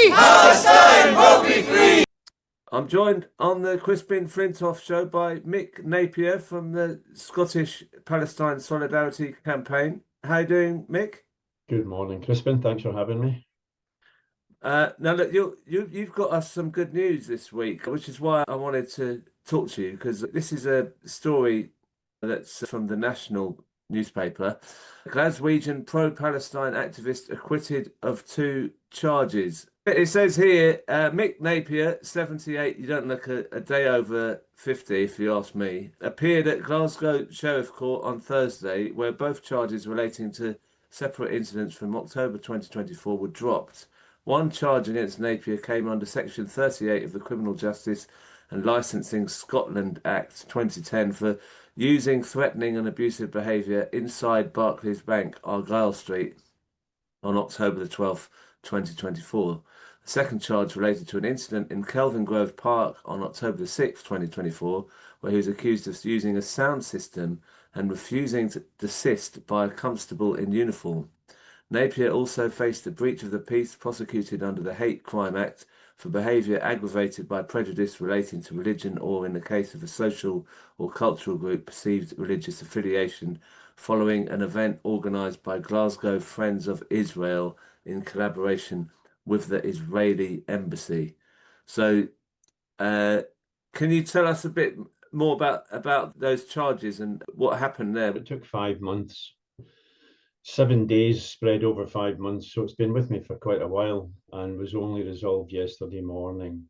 free! Palestine will be free! I'm joined on the Crispin Flintoff show by Mick Napier from the Scottish Palestine Solidarity Campaign. How you doing, Mick? Good morning, Crispin. Thanks for having me. Now look, you've got us some good news this week, which is why I wanted to talk to you, because this is a story that's from the national newspaper. Glaswegian pro-Palestine activist acquitted of 2 charges. It says here, Mick Napier, 78, you don't look a day over 50 if you ask me, appeared at Glasgow Sheriff Court on Thursday, where both charges relating to separate incidents from October 2024 were dropped. One charge against Napier came under Section 38 of the Criminal Justice and Licensing Scotland Act 2010 for using threatening and abusive behaviour inside Barclays Bank, Argyle Street, on October the 12th, 2024. The second charge related to an incident in Kelvin Grove Park on October the 6th, 2024, where he was accused of using a sound system and refusing to desist by a constable in uniform. Napier also faced a breach of the peace prosecuted under the Hate Crime Act for behaviour aggravated by prejudice relating to religion or, in the case of a social or cultural group, perceived religious affiliation following an event organised by Glasgow Friends of Israel in collaboration with the Israeli embassy. So, can you tell us a bit more about those charges and what happened there? It took 5 months. 7 days spread over 5 months, so it's been with me for quite a while and was only resolved yesterday morning.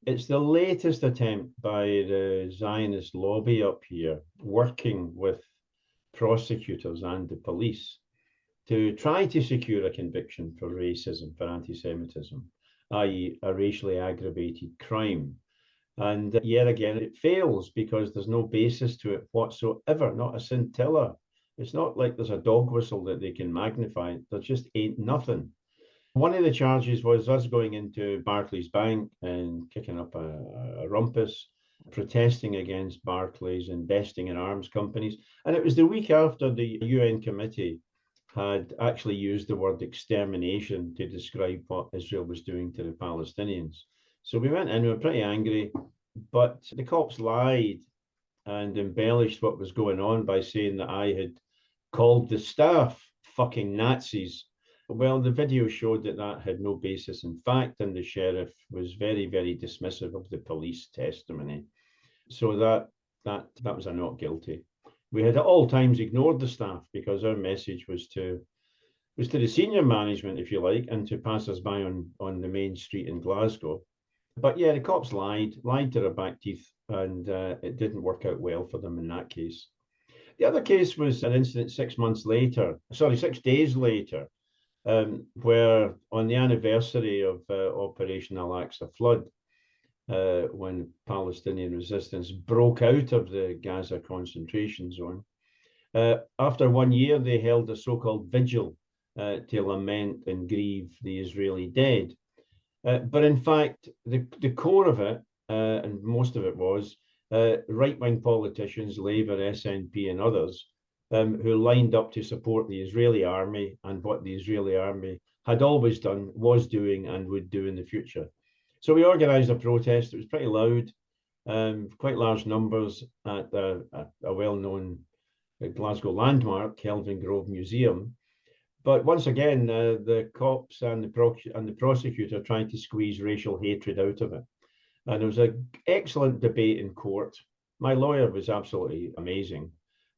It's the latest attempt by the Zionist lobby up here, working with prosecutors and the police, to try to secure a conviction for racism, for anti-Semitism, i.e. a racially aggravated crime. And yet again, it fails because there's no basis to it whatsoever, not a scintilla. It's not like there's a dog whistle that they can magnify. There just ain't nothing. One of the charges was us going into Barclays Bank and kicking up a rumpus, protesting against Barclays investing in arms companies. And it was the week after the UN committee had actually used the word extermination to describe what Israel was doing to the Palestinians. So we went in, we were pretty angry, but the cops lied and embellished what was going on by saying that I had called the staff fucking Nazis. Well, the video showed that that had no basis in fact, and the sheriff was very, very dismissive of the police testimony. So that was a not guilty. We had at all times ignored the staff because our message was to the senior management, if you like, and to passers-by on the main street in Glasgow. But yeah, the cops lied to their back teeth, and it didn't work out well for them in that case. The other case was an incident 6 days later, where on the anniversary of Operation Al-Aqsa Flood, when Palestinian resistance broke out of the Gaza concentration zone, after 1 year, they held a so-called vigil to lament and grieve the Israeli dead. But in fact, the core of it, and most of it was, right-wing politicians, Labour, SNP and others, who lined up to support the Israeli army and what the Israeli army had always done, was doing and would do in the future. So we organised a protest. It was pretty loud, quite large numbers at a well-known Glasgow landmark, Kelvin Grove Museum. But once again, the cops and the prosecutor trying to squeeze racial hatred out of it. And there was an excellent debate in court. My lawyer was absolutely amazing.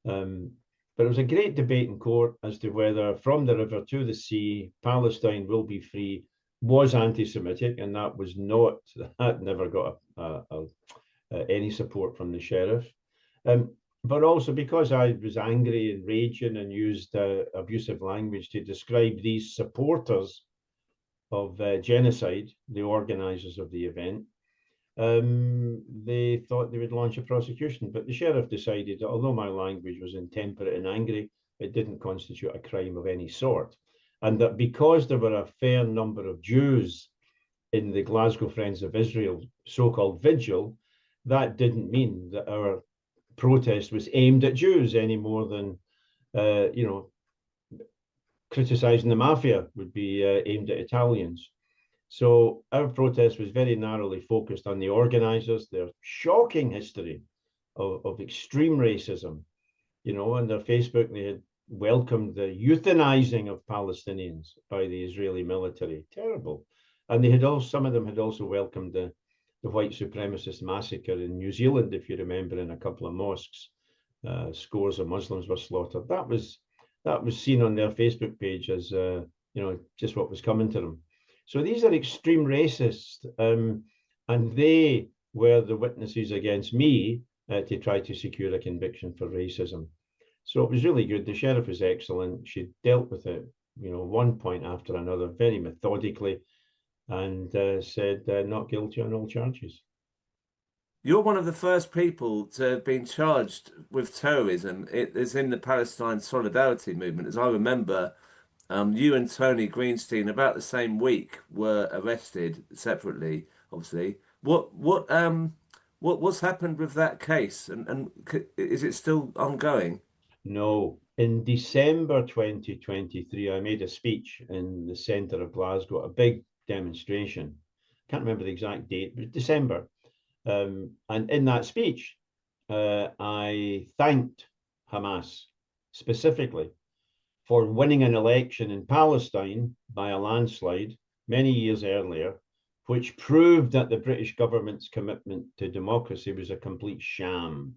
But it was a great debate in court as to whether from the river to the sea, Palestine will be free was anti-Semitic, and that never got any support from the sheriff. But also because I was angry and raging and used abusive language to describe these supporters of genocide, the organisers of the event, they thought they would launch a prosecution. But the sheriff decided that although my language was intemperate and angry, it didn't constitute a crime of any sort. And that because there were a fair number of Jews in the Glasgow Friends of Israel so-called vigil, that didn't mean that our protest was aimed at Jews any more than, criticising the mafia would be aimed at Italians. So our protest was very narrowly focused on the organisers, their shocking history of extreme racism. You know, on their Facebook, they had welcomed the euthanizing of Palestinians by the Israeli military. Terrible. And they had also, some of them had also welcomed the white supremacist massacre in New Zealand, if you remember, in a couple of mosques. Scores of Muslims were slaughtered. That was seen on their Facebook page as just what was coming to them. So these are extreme racists, and they were the witnesses against me to try to secure a conviction for racism. So it was really good. The sheriff was excellent. She dealt with it, one point after another, very methodically, and said not guilty on all charges. You're one of the first people to have been charged with terrorism. It is in the Palestine Solidarity movement. As I remember, you and Tony Greenstein, about the same week, were arrested separately. Obviously, what's happened with that case, and is it still ongoing? No. In December 2023, I made a speech in the centre of Glasgow, a big demonstration. Can't remember the exact date, but December. And in that speech, I thanked Hamas specifically for winning an election in Palestine by a landslide many years earlier, which proved that the British government's commitment to democracy was a complete sham.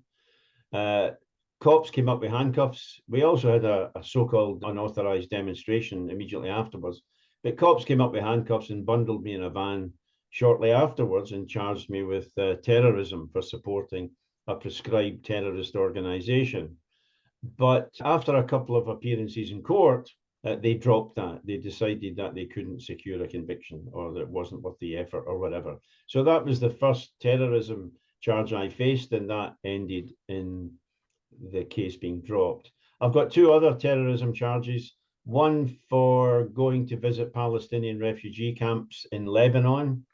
Cops came up with handcuffs. We also had a so-called unauthorized demonstration immediately afterwards, but cops came up with handcuffs and bundled me in a van shortly afterwards and charged me with terrorism for supporting a prescribed terrorist organization. But after a couple of appearances in court, they dropped that. They decided that they couldn't secure a conviction, or that it wasn't worth the effort, or whatever. So that was the first terrorism charge I faced, and that ended in the case being dropped. I've got two other terrorism charges, one for going to visit Palestinian refugee camps in Lebanon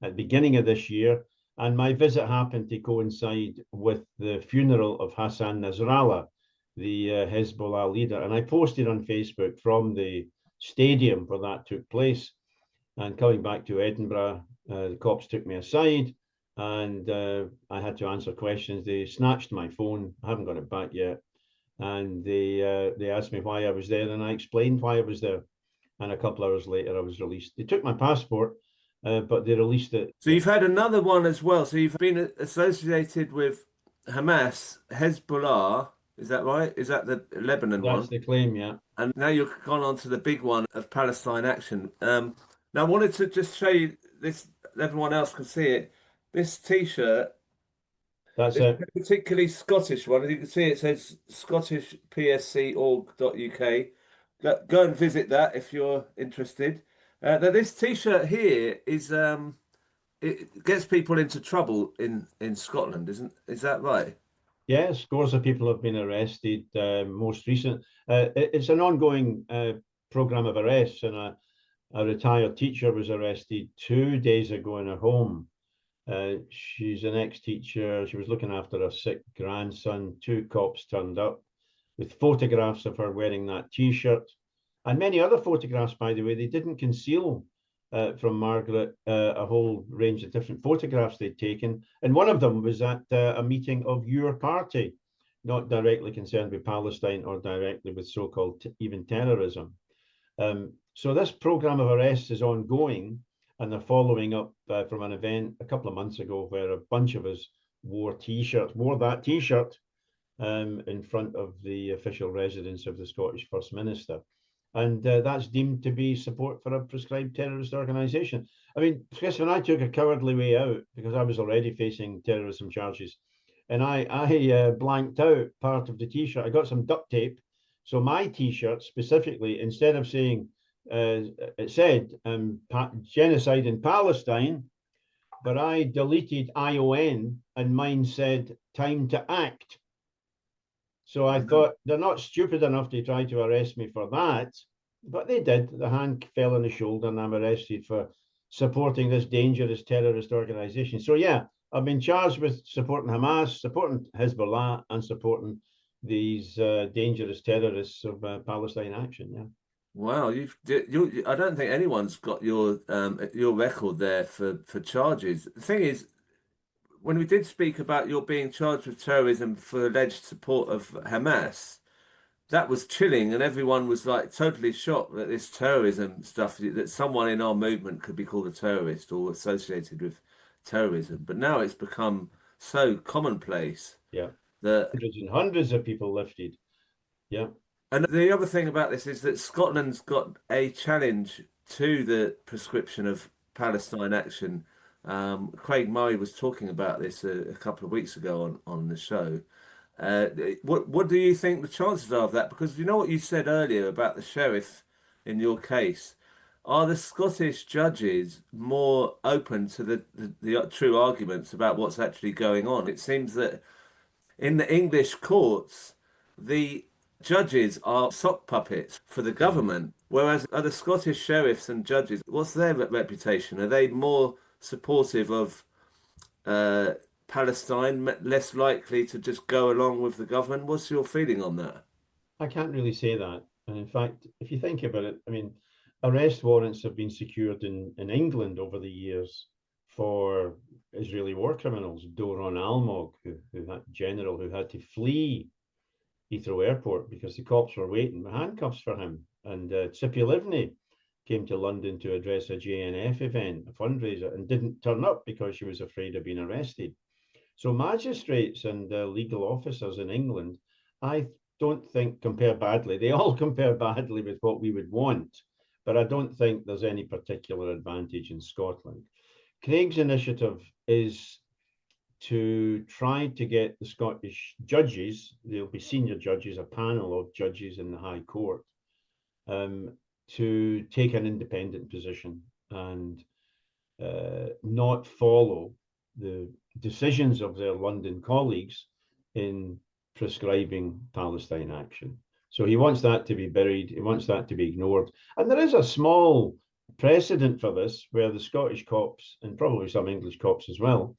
at the beginning of this year, and my visit happened to coincide with the funeral of Hassan Nasrallah, the Hezbollah leader, and I posted on Facebook from the stadium where that took place. And coming back to Edinburgh, the cops took me aside, and I had to answer questions. They snatched my phone. I haven't got it back yet. And they asked me why I was there, and I explained why I was there. And a couple hours later, I was released. They took my passport, but they released it. So you've had another one as well. So you've been associated with Hamas, Hezbollah. Is that right? Is that the Lebanon one? That's the claim, yeah. And now you've gone on to the big one of Palestine Action. Now I wanted to just show you this, everyone else can see it. This T-shirt, That's it's it. a particularly Scottish one. As you can see, it says scottishpsc.org.uk. Go and visit that if you're interested. Now this T-shirt here is it gets people into trouble in Scotland, is that right? Yeah, scores of people have been arrested. Most recent, it's an ongoing program of arrests, and a retired teacher was arrested 2 days ago in her home. She's an ex-teacher. She was looking after a sick grandson. Two cops turned up with photographs of her wearing that T-shirt, and many other photographs, by the way. They didn't conceal from Margaret a whole range of different photographs they'd taken. And one of them was at a meeting of your party, not directly concerned with Palestine or directly with so-called even terrorism. So this program of arrests is ongoing, and they're following up from an event a couple of months ago where a bunch of us wore that T-shirt in front of the official residence of the Scottish First Minister. And that's deemed to be support for a prescribed terrorist organisation. I mean, Crispin, I took a cowardly way out because I was already facing terrorism charges, and I blanked out part of the T-shirt. I got some duct tape, so my T-shirt specifically, instead of saying it said genocide in Palestine, but I deleted ION, and mine said time to act. So I thought they're not stupid enough to try to arrest me for that, but they did. The hand fell on the shoulder, and I'm arrested for supporting this dangerous terrorist organization. So yeah, I've been charged with supporting Hamas, supporting Hezbollah, and supporting these dangerous terrorists of Palestine Action. Yeah. Wow, I don't think anyone's got your record there for charges. The thing is, when we did speak about your being charged with terrorism for alleged support of Hamas, that was chilling, and everyone was like totally shocked that this terrorism stuff, that someone in our movement could be called a terrorist or associated with terrorism. But now it's become so commonplace Yeah. that. Hundreds and hundreds of people lifted. Yeah. And the other thing about this is that Scotland's got a challenge to the prescription of Palestine action. Craig Murray was talking about this a couple of weeks ago on the show. What do you think the chances are of that? Because you know what you said earlier about the sheriff in your case. Are the Scottish judges more open to the true arguments about what's actually going on? It seems that in the English courts, the judges are sock puppets for the Yeah. government, whereas other Scottish sheriffs and judges, what's their reputation? Are they more supportive of uh, Palestine, less likely to just go along with the government? What's your feeling on that? I can't really say that. And in fact, if you think about it, I mean, arrest warrants have been secured in England over the years for Israeli war criminals. Doron Almog, who had general who had to flee Heathrow Airport because the cops were waiting with handcuffs for him. And Tzippi Livni came to London to address a JNF event, a fundraiser, and didn't turn up because she was afraid of being arrested. So magistrates and legal officers in England, I don't think compare badly. They all compare badly with what we would want, but I don't think there's any particular advantage in Scotland. Craig's initiative is to try to get the Scottish judges, there'll be senior judges, a panel of judges in the High Court, to take an independent position and not follow the decisions of their London colleagues in prescribing Palestine action. So he wants that to be buried. He wants that to be ignored. And there is a small precedent for this where the Scottish cops, and probably some English cops as well,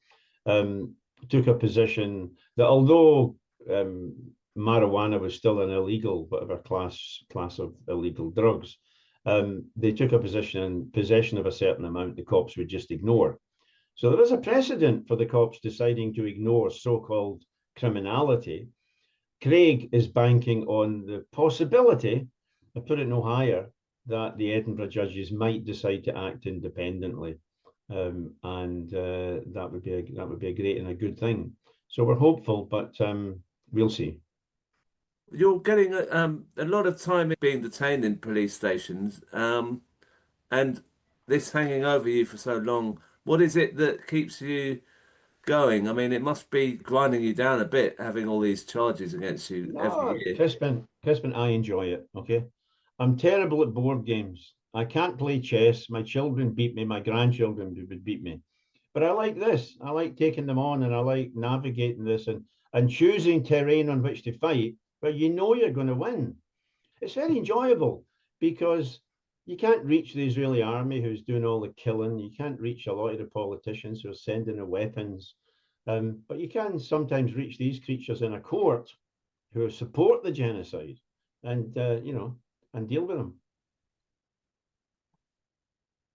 took a position that although marijuana was still an illegal, whatever class of illegal drugs, they took a position in possession of a certain amount the cops would just ignore. So there is a precedent for the cops deciding to ignore so-called criminality. Craig is banking on the possibility, I put it no higher, that the Edinburgh judges might decide to act independently, and that would be a great and a good thing. So we're hopeful, but we'll see. You're getting a lot of time being detained in police stations, and this hanging over you for so long. What is it that keeps you going? I mean, it must be grinding you down a bit having all these charges against you every No, year. Crispin, I enjoy it. Okay, I'm terrible at board games. I can't play chess. My children beat me. My grandchildren would beat me. But I like this. I like taking them on, and I like navigating this and choosing terrain on which to fight, but you know you're going to win. It's very enjoyable because you can't reach the Israeli army who's doing all the killing. You can't reach a lot of the politicians who are sending the weapons. But you can sometimes reach these creatures in a court who support the genocide and, and deal with them.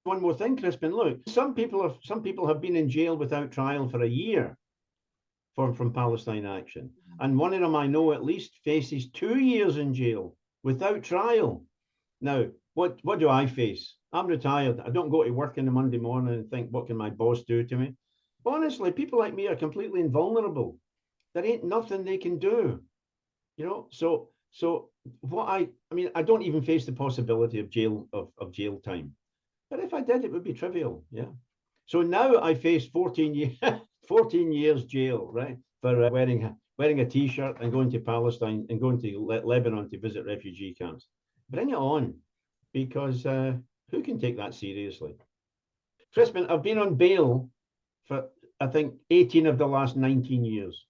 One more thing, Crispin, look, some people have been in jail without trial for a year from Palestine Action. And one of them I know at least faces 2 years in jail without trial. Now, what do I face? I'm retired. I don't go to work in the Monday morning and think, what can my boss do to me? Honestly, people like me are completely invulnerable. There ain't nothing they can do. So what I mean, I don't even face the possibility of jail time. But if I did, it would be trivial. Yeah. So now I face 14 years 14 years jail, right, for wearing a t-shirt and going to Palestine and going to Lebanon to visit refugee camps. Bring it on, because who can take that seriously? Crispin, I've been on bail for, I think, 18 of the last 19 years.